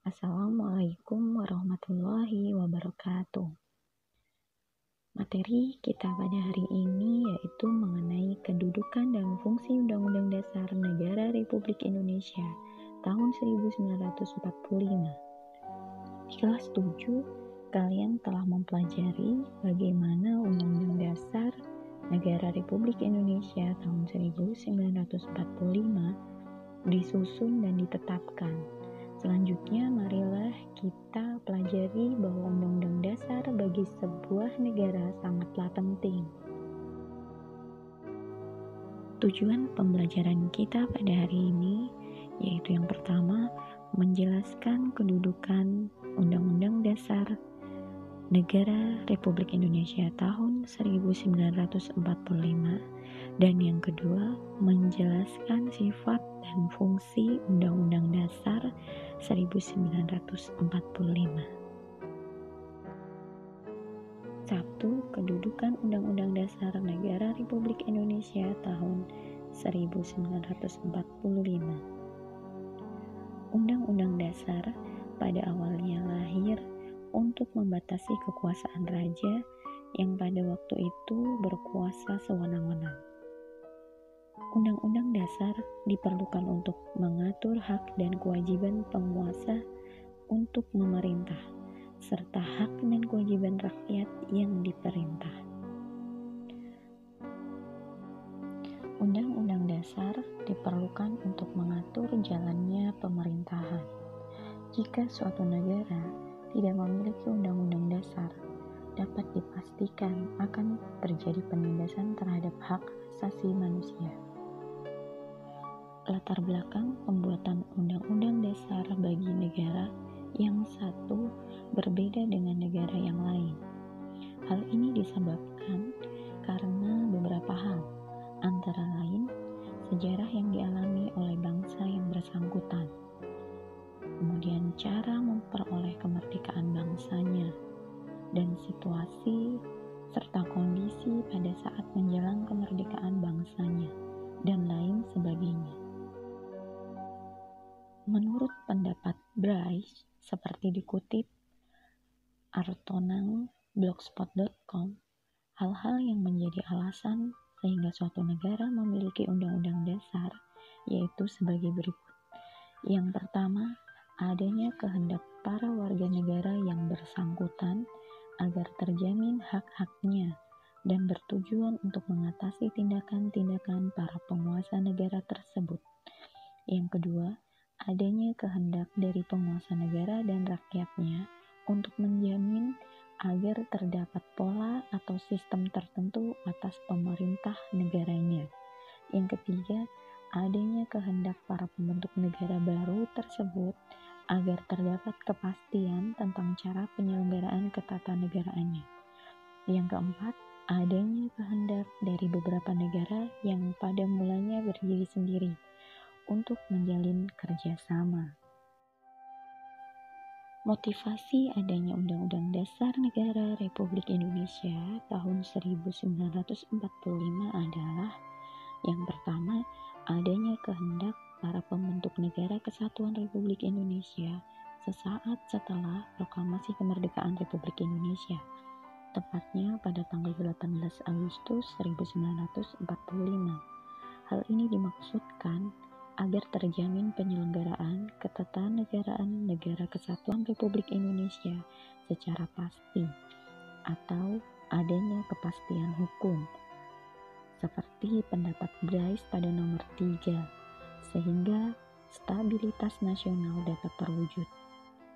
Assalamualaikum warahmatullahi wabarakatuh. Materi kita pada hari ini yaitu mengenai kedudukan dan fungsi Undang-Undang Dasar Negara Republik Indonesia tahun 1945. Di kelas 7, kalian telah mempelajari bagaimana Undang-Undang Dasar Negara Republik Indonesia tahun 1945 disusun dan ditetapkan. Selanjutnya, marilah kita pelajari bahwa Undang-Undang Dasar bagi sebuah negara sangatlah penting. Tujuan pembelajaran kita pada hari ini yaitu yang pertama, menjelaskan kedudukan Undang-Undang Dasar Negara Republik Indonesia tahun 1945, dan yang kedua, menjelaskan sifat dan fungsi Undang-Undang Dasar 1945. 1. Kedudukan Undang-Undang Dasar Negara Republik Indonesia tahun 1945. Undang-Undang Dasar pada awalnya lahir untuk membatasi kekuasaan raja yang pada waktu itu berkuasa sewenang-wenang. Undang-Undang Dasar diperlukan untuk mengatur hak dan kewajiban penguasa untuk memerintah, serta hak dan kewajiban rakyat yang diperintah. Undang-Undang Dasar diperlukan untuk mengatur jalannya pemerintahan. Jika suatu negara tidak memiliki Undang-Undang Dasar, dapat dipastikan akan terjadi penindasan terhadap hak asasi manusia. Latar belakang pembuatan Undang-Undang Dasar bagi negara yang satu berbeda dengan negara yang lain. Hal ini disebabkan karena beberapa hal, antara lain sejarah yang dialami oleh bangsa yang bersangkutan, kemudian cara memperoleh kemerdekaan bangsanya, dan situasi serta kondisi pada saat menjelang kemerdekaan bangsanya, dan lain sebagainya. Menurut pendapat Bryce, seperti dikutip artonang.blogspot.com, hal-hal yang menjadi alasan sehingga suatu negara memiliki undang-undang dasar yaitu sebagai berikut. Yang pertama, adanya kehendak para warga negara yang bersangkutan agar terjamin hak-haknya dan bertujuan untuk mengatasi tindakan-tindakan para penguasa negara tersebut. Yang kedua, adanya kehendak dari penguasa negara dan rakyatnya untuk menjamin agar terdapat pola atau sistem tertentu atas pemerintah negaranya. Yang ketiga, adanya kehendak para pembentuk negara baru tersebut agar terdapat kepastian tentang cara penyelenggaraan ketatanegaraannya. Yang keempat, adanya kehendak dari beberapa negara yang pada mulanya berdiri sendiri untuk menjalin kerjasama. Motivasi adanya Undang-Undang Dasar Negara Republik Indonesia tahun 1945 adalah yang pertama, adanya kehendak para pembentuk negara Kesatuan Republik Indonesia sesaat setelah proklamasi kemerdekaan Republik Indonesia, tepatnya pada tanggal 18 Agustus 1945. Hal ini dimaksudkan agar terjamin penyelenggaraan ketatanegaraan Negara Kesatuan Republik Indonesia secara pasti atau adanya kepastian hukum, seperti pendapat Bryce pada nomor 3, sehingga stabilitas nasional dapat terwujud.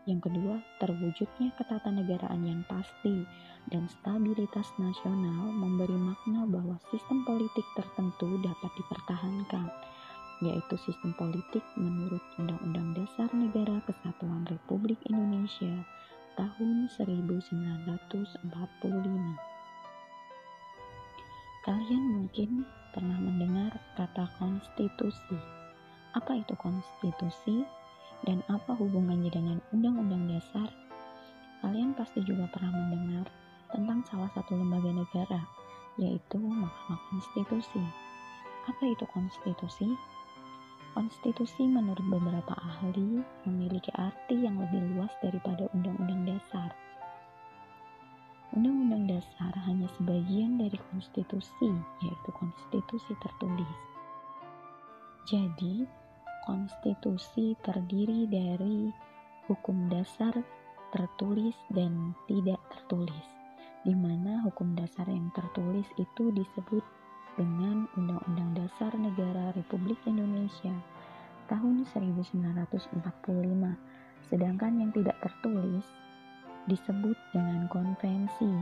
Yang kedua, terwujudnya ketatanegaraan yang pasti dan stabilitas nasional memberi makna bahwa sistem politik tertentu dapat dipertahankan, yaitu sistem politik menurut Undang-Undang Dasar Negara Kesatuan Republik Indonesia tahun 1945. Kalian mungkin pernah mendengar kata konstitusi. Apa itu konstitusi dan apa hubungannya dengan Undang-Undang Dasar? Kalian pasti juga pernah mendengar tentang salah satu lembaga negara, yaitu Mahkamah Konstitusi. Apa itu konstitusi? Konstitusi menurut beberapa ahli memiliki arti yang lebih luas daripada Undang-Undang Dasar. Undang-Undang Dasar hanya sebagian dari konstitusi, yaitu konstitusi tertulis. Jadi, konstitusi terdiri dari hukum dasar tertulis dan tidak tertulis, di mana hukum dasar yang tertulis itu disebut dengan Undang-Undang Dasar Negara Republik Indonesia tahun 1945, sedangkan yang tidak tertulis disebut dengan konvensi.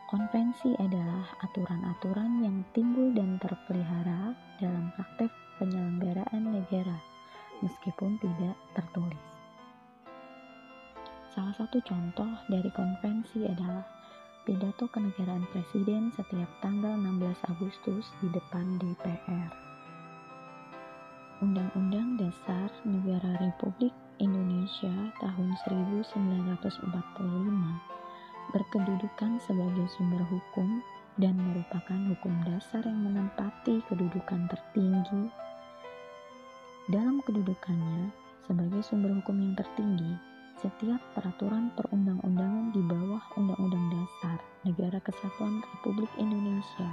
Konvensi adalah aturan-aturan yang timbul dan terpelihara dalam praktek penyelenggaraan negara, meskipun tidak tertulis. Salah satu contoh dari konvensi adalah pidato kenegaraan Presiden setiap tanggal 16 Agustus di depan DPR. Undang-Undang Dasar Negara Republik Indonesia tahun 1945 berkedudukan sebagai sumber hukum dan merupakan hukum dasar yang menempati kedudukan tertinggi. Dalam kedudukannya sebagai sumber hukum yang tertinggi, setiap peraturan perundang-undangan di bawah Undang-Undang Dasar Negara Kesatuan Republik Indonesia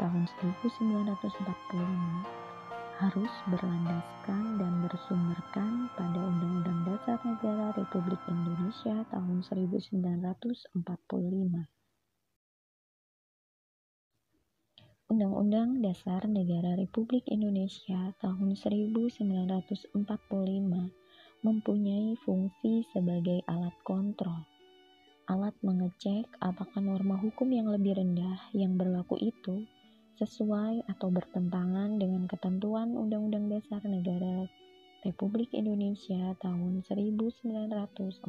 tahun 1945 harus berlandaskan dan bersumberkan pada Undang-Undang Dasar Negara Republik Indonesia tahun 1945. Undang-Undang Dasar Negara Republik Indonesia tahun 1945 mempunyai fungsi sebagai alat kontrol, alat mengecek apakah norma hukum yang lebih rendah yang berlaku itu sesuai atau bertentangan dengan ketentuan Undang-Undang Dasar Negara Republik Indonesia tahun 1945.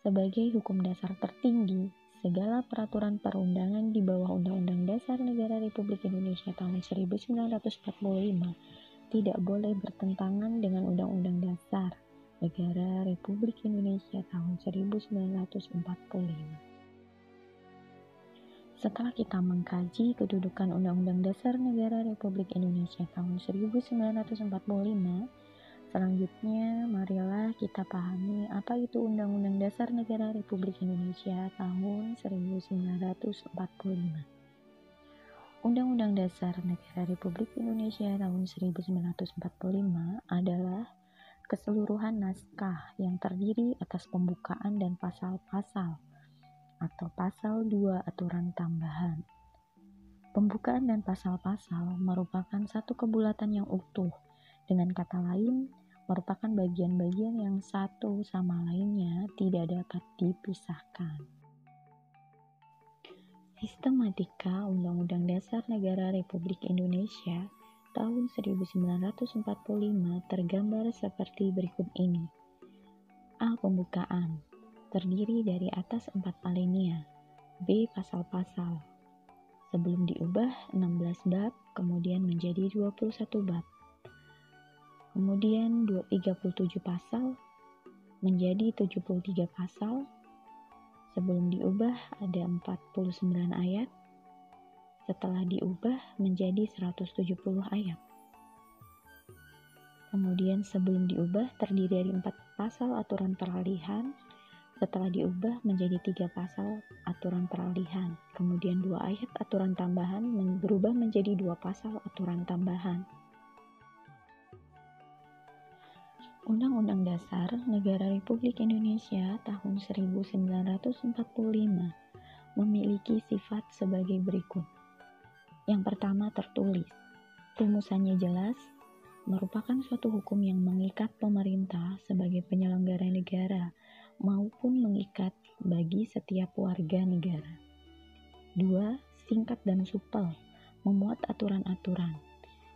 Sebagai hukum dasar tertinggi, segala peraturan perundangan di bawah Undang-Undang Dasar Negara Republik Indonesia tahun 1945 tidak boleh bertentangan dengan Undang-Undang Dasar Negara Republik Indonesia tahun 1945. Setelah kita mengkaji kedudukan Undang-Undang Dasar Negara Republik Indonesia tahun 1945, selanjutnya marilah kita pahami apa itu Undang-Undang Dasar Negara Republik Indonesia tahun 1945. Undang-Undang Dasar Negara Republik Indonesia tahun 1945 adalah keseluruhan naskah yang terdiri atas pembukaan dan pasal-pasal atau pasal 2 aturan tambahan. Pembukaan dan pasal-pasal merupakan satu kebulatan yang utuh, dengan kata lain merupakan bagian-bagian yang satu sama lainnya tidak dapat dipisahkan. Sistematika Undang-Undang Dasar Negara Republik Indonesia tahun 1945 tergambar seperti berikut ini. A. Pembukaan terdiri dari atas 4 alinea. B. Pasal-pasal sebelum diubah 16 bab kemudian menjadi 21 bab. Kemudian 37 pasal menjadi 73 pasal. Sebelum diubah ada 49 ayat, setelah diubah menjadi 170 ayat. Kemudian sebelum diubah terdiri dari 4 pasal aturan peralihan, setelah diubah menjadi 3 pasal aturan peralihan. Kemudian 2 ayat aturan tambahan berubah menjadi 2 pasal aturan tambahan. Undang-Undang Dasar Negara Republik Indonesia tahun 1945 memiliki sifat sebagai berikut. Yang pertama tertulis. Rumusannya jelas, merupakan suatu hukum yang mengikat pemerintah sebagai penyelenggara negara maupun mengikat bagi setiap warga negara. 2. Singkat dan supel, memuat aturan-aturan,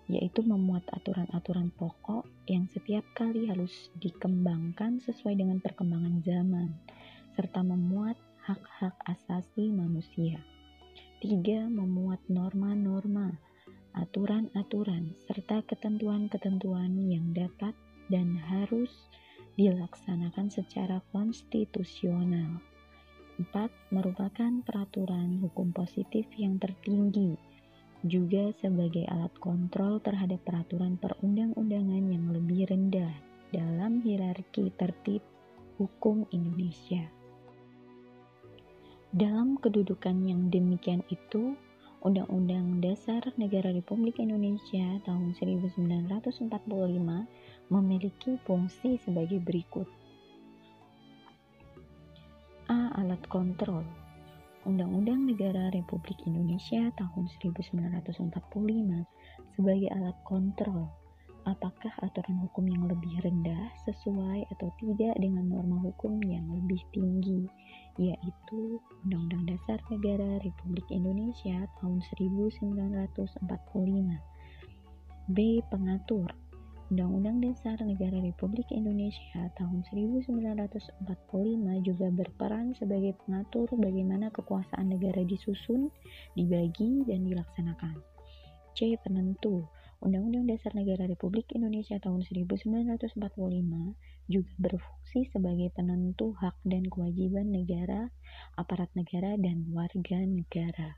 yaitu memuat aturan-aturan pokok yang setiap kali harus dikembangkan sesuai dengan perkembangan zaman, serta memuat hak-hak asasi manusia. 3. Memuat norma-norma, aturan-aturan, serta ketentuan-ketentuan yang dapat dan harus dilaksanakan secara konstitusional. 4. Merupakan peraturan hukum positif yang tertinggi juga sebagai alat kontrol terhadap peraturan perundang-undangan yang lebih rendah dalam hierarki tertib hukum Indonesia. Dalam kedudukan yang demikian itu, Undang-Undang Dasar Negara Republik Indonesia tahun 1945 memiliki fungsi sebagai berikut. A. Alat kontrol. Undang-Undang Negara Republik Indonesia tahun 1945 sebagai alat kontrol apakah aturan hukum yang lebih rendah sesuai atau tidak dengan norma hukum yang lebih tinggi, yaitu Undang-Undang Dasar Negara Republik Indonesia tahun 1945. B. Pengatur. Undang-Undang Dasar Negara Republik Indonesia tahun 1945 juga berperan sebagai pengatur bagaimana kekuasaan negara disusun, dibagi, dan dilaksanakan. C. Penentu. Undang-Undang Dasar Negara Republik Indonesia tahun 1945 juga berfungsi sebagai penentu hak dan kewajiban negara, aparat negara, dan warga negara.